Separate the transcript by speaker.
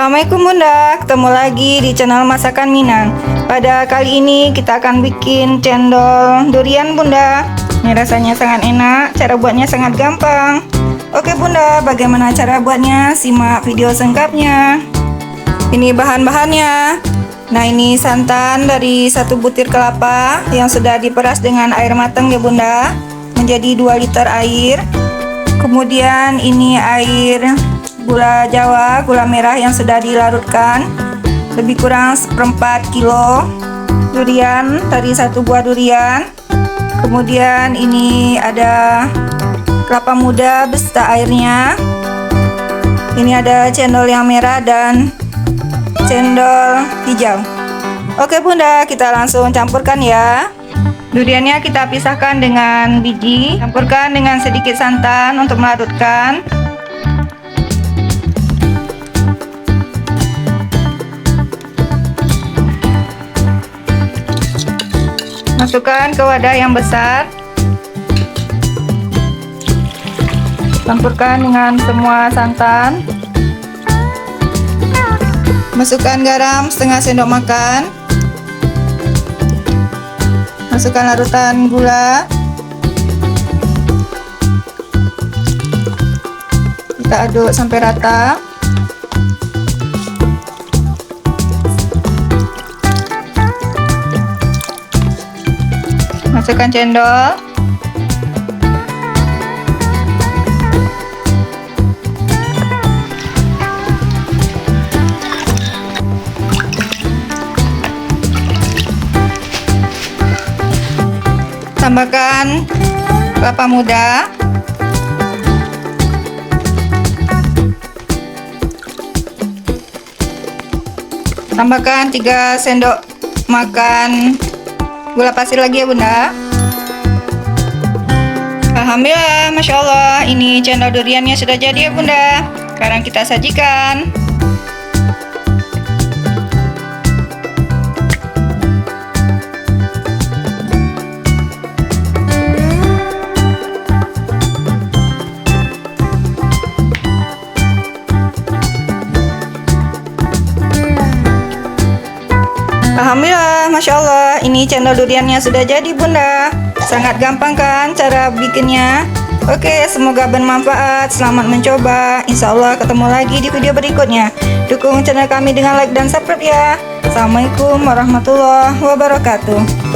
Speaker 1: Assalamualaikum Bunda, ketemu lagi di channel Masakan Minang. Pada kali ini kita akan bikin cendol durian Bunda. Ini rasanya sangat enak, cara buatnya sangat gampang. Oke Bunda, bagaimana cara buatnya? Simak video singkatnya. Ini bahan-bahannya. Nah, ini santan dari 1 butir kelapa yang sudah diperas dengan air matang ya Bunda, menjadi 2 liter air. Kemudian ini air gula jawa, gula merah yang sudah dilarutkan, lebih kurang 1/4 kilo durian, tadi 1 buah durian. Kemudian ini ada kelapa muda beserta airnya. Ini ada cendol yang merah dan cendol hijau. Oke Bunda, kita langsung campurkan ya. Duriannya kita pisahkan dengan biji, campurkan dengan sedikit santan untuk melarutkan. Masukkan ke wadah yang besar. Campurkan dengan semua santan. Masukkan garam setengah sendok makan. Masukkan larutan gula. Kita aduk sampai rata. Masukkan cendol. Tambahkan kelapa muda. Tambahkan 3 sendok makan gula pasir lagi ya Bunda. Alhamdulillah, Masya Allah, ini cendol duriannya sudah jadi ya Bunda. Sekarang kita sajikan. Alhamdulillah, Masya Allah, ini cendol duriannya sudah jadi Bunda. Sangat gampang kan cara bikinnya? Oke, semoga bermanfaat. Selamat mencoba. Insya Allah ketemu lagi di video berikutnya. Dukung channel kami dengan like dan subscribe ya. Assalamualaikum warahmatullahi wabarakatuh.